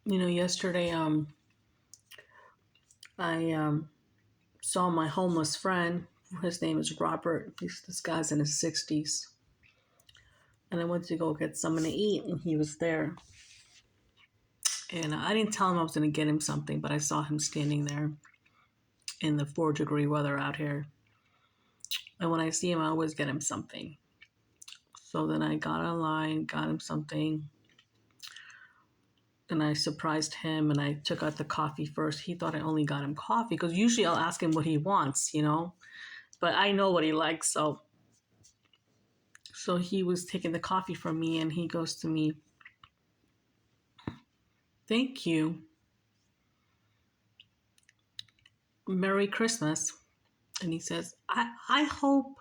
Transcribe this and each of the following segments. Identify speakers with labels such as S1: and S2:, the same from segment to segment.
S1: Yesterday, I saw my homeless friend. His name is Robert. This guy's in his 60s. And I went to go get something to eat, and he was there. And I didn't tell him I was going to get him something, but I saw him standing there in the 4-degree weather out here. And when I see him, I always get him something. So then I got online, got him something. And I surprised him, and I took out the coffee first. He thought I only got him coffee, because usually I'll ask him what he wants. But I know what he likes, so he was taking the coffee from me, and he goes to me, "Thank you. Merry Christmas." And he says, I hope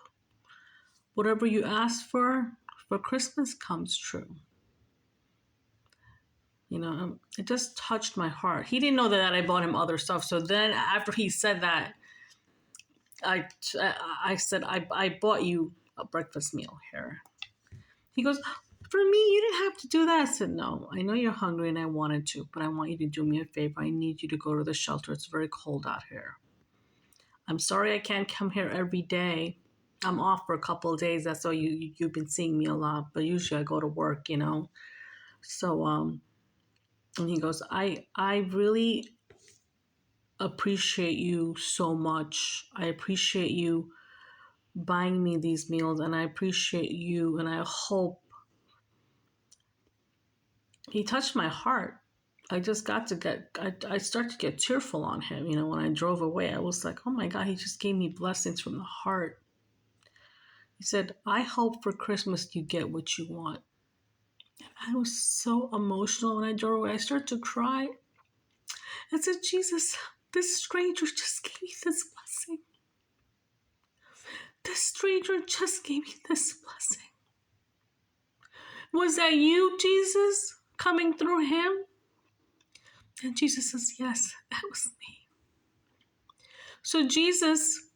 S1: whatever you ask for Christmas comes true. It just touched my heart. He didn't know that I bought him other stuff. So then after he said that, I said, I bought you a breakfast meal here. He goes, "For me, you didn't have to do that." I said, "No, I know you're hungry and I wanted to, but I want you to do me a favor. I need you to go to the shelter. It's very cold out here. I'm sorry I can't come here every day. I'm off for a couple of days. That's why you've been seeing me a lot, but usually I go to work. So and he goes, I really appreciate you so much. I appreciate you buying me these meals, and I appreciate you, and I hope." He touched my heart. I just got to I started to get tearful on him. When I drove away, I was like, oh my God, he just gave me blessings from the heart. He said, "I hope for Christmas you get what you want." And I was so emotional when I drove away. I started to cry. I said, "Jesus, this stranger just gave me this blessing. This stranger just gave me this blessing. Was that you, Jesus, coming through him?" And Jesus says, "Yes, that was me." So Jesus,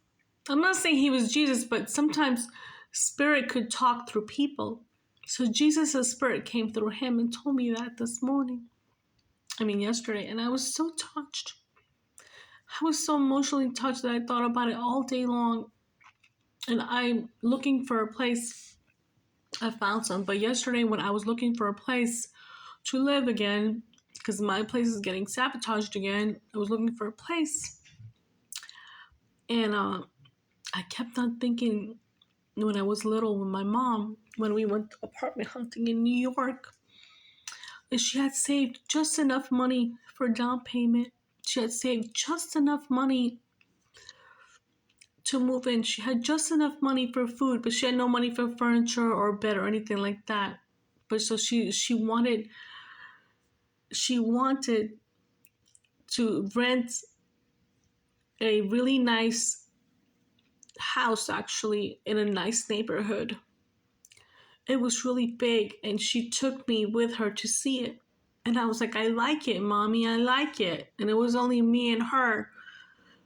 S1: I'm not saying he was Jesus, but sometimes spirit could talk through people. So Jesus' spirit came through him and told me that this morning. Yesterday. And I was so touched. I was so emotionally touched that I thought about it all day long. And I'm looking for a place. I found some. But yesterday, when I was looking for a place to live again, because my place is getting sabotaged again, I was looking for a place. And I kept on thinking, when I was little with my mom, when we went apartment hunting in New York, and she had saved just enough money for down payment. She had saved just enough money to move in. She had just enough money for food, but she had no money for furniture or bed or anything like that. But so she wanted to rent a really nice house, actually, in a nice neighborhood. It was really big, and she took me with her to see it. And I was like, "I like it, Mommy, I like it." And it was only me and her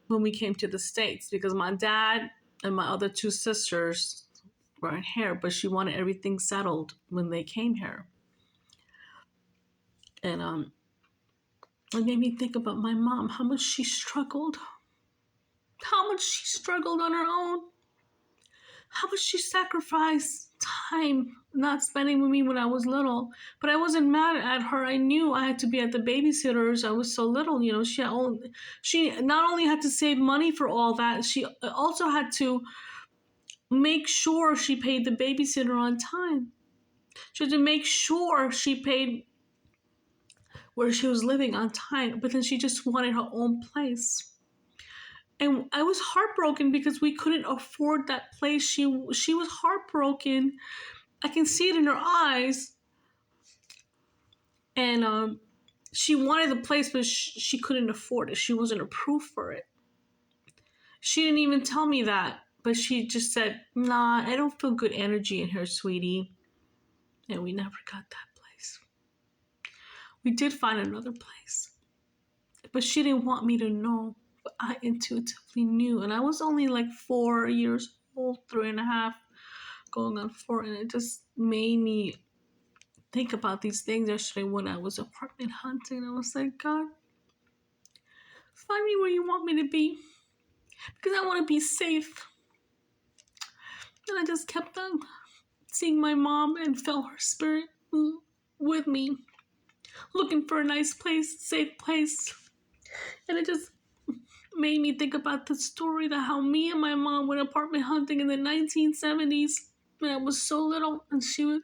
S1: when we came to the States, because my dad and my other two sisters weren't here, but she wanted everything settled when they came here. And it made me think about my mom, how much she struggled, on her own, how much she sacrificed time not spending with me when I was little. But I wasn't mad at her. I knew I had to be at the babysitters. I was so little. She not only had to save money for all that, she also had to make sure she paid the babysitter on time. She had to make sure she paid where she was living on time, but then she just wanted her own place. And I was heartbroken because we couldn't afford that place. She was heartbroken. I can see it in her eyes. And she wanted the place, but she couldn't afford it. She wasn't approved for it. She didn't even tell me that, but she just said, "Nah, I don't feel good energy in here, sweetie." And we never got that place. We did find another place, but she didn't want me to know. But I intuitively knew, and I was only like 4 years old, 3.5, going on 4, and it just made me think about these things yesterday when I was apartment hunting. I was like, God, find me where you want me to be, because I want to be safe. And I just kept on seeing my mom and felt her spirit with me, looking for a nice place, safe place. And it just made me think about the story that how me and my mom went apartment hunting in the 1970s when I was so little, and she would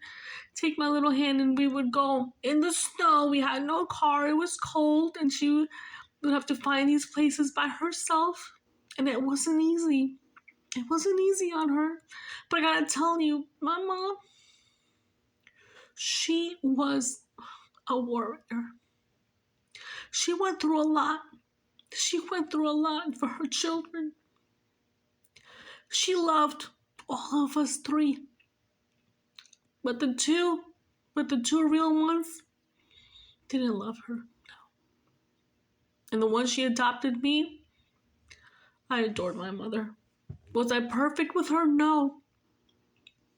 S1: take my little hand and we would go in the snow. We had no car, it was cold, and she would have to find these places by herself, and it wasn't easy. It wasn't easy on her. But I gotta tell you, my mom, she was a warrior. She went through a lot. She went through a lot for her children. She loved all of us three. But the two real ones didn't love her. No. And the one she adopted me, I adored my mother. Was I perfect with her? No.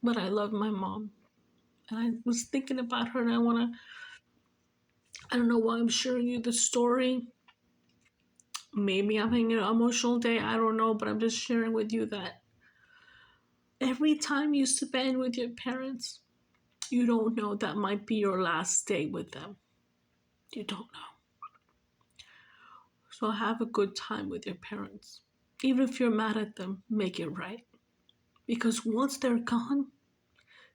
S1: But I loved my mom. And I was thinking about her, and I don't know why I'm sharing you the story. Maybe I'm having an emotional day, I don't know, but I'm just sharing with you that every time you spend with your parents, you don't know, that might be your last day with them. You don't know. So have a good time with your parents. Even if you're mad at them, make it right. Because once they're gone,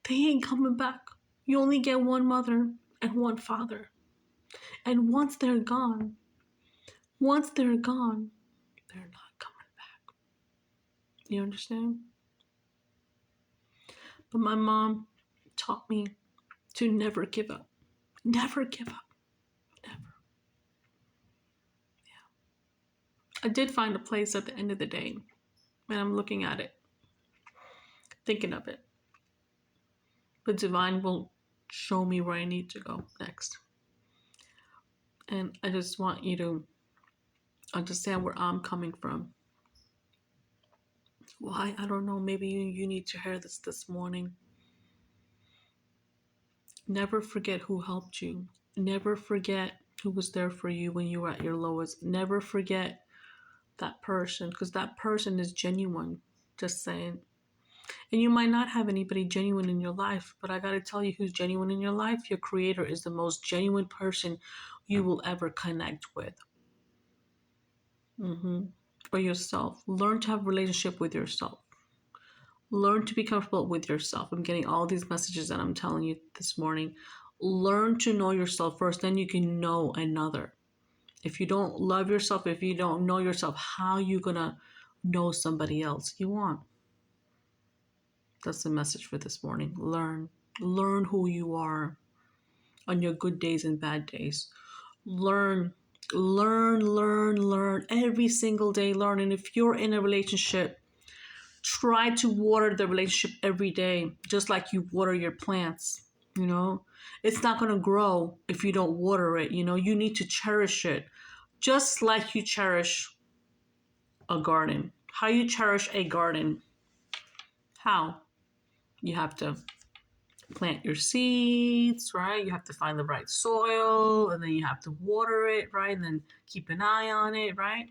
S1: they ain't coming back. You only get one mother and one father. And once they're gone, they're not coming back. You understand? But my mom taught me to never give up. Never give up. Never. Yeah. I did find a place at the end of the day, and I'm looking at it, thinking of it. But Divine will show me where I need to go next. And I just want you to understand where I'm coming from. Why? I don't know. Maybe you need to hear this morning. Never forget who helped you. Never forget who was there for you when you were at your lowest. Never forget that person, because that person is genuine. Just saying. And you might not have anybody genuine in your life, but I got to tell you who's genuine in your life. Your creator is the most genuine person you will ever connect with. For yourself. Learn to have a relationship with yourself. Learn to be comfortable with yourself. I'm getting all these messages that I'm telling you this morning. Learn to know yourself first, then you can know another. If you don't love yourself, if you don't know yourself, how are you going to know somebody else you want? That's the message for this morning. Learn. Learn who you are on your good days and bad days. Learn every single day. Learn. And if you're in a relationship, try to water the relationship every day, just like you water your plants. You know, it's not going to grow if you don't water it. You know, you need to cherish it, just like you cherish a garden. How you cherish a garden? How? You have to plant your seeds, right? You have to find the right soil, and then you have to water it, right? And then keep an eye on it, right?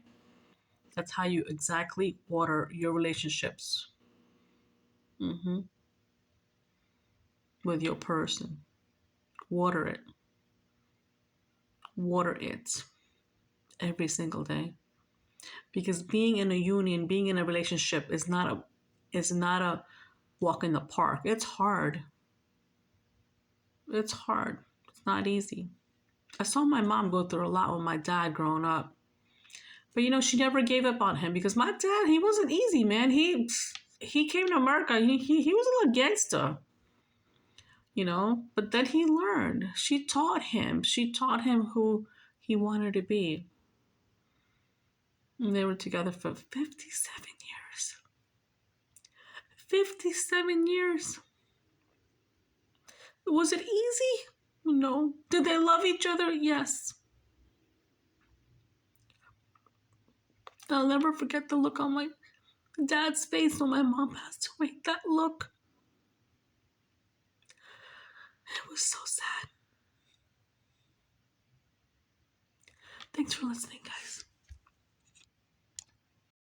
S1: That's how you exactly water your relationships. With your person. Water it. Water it every single day. Because being in a union, being in a relationship is not a walk in the park. It's hard. It's hard. It's not easy. I saw my mom go through a lot with my dad growing up. But you know, she never gave up on him, because my dad, he wasn't easy, man. He came to America. He was a little gangster. You know, but then he learned. She taught him who he wanted to be. And they were together for 57 years. 57 years. Was it easy? No. Did they love each other? Yes. I'll never forget the look on my dad's face when my mom passed away. That look. It was so sad. Thanks for listening, guys.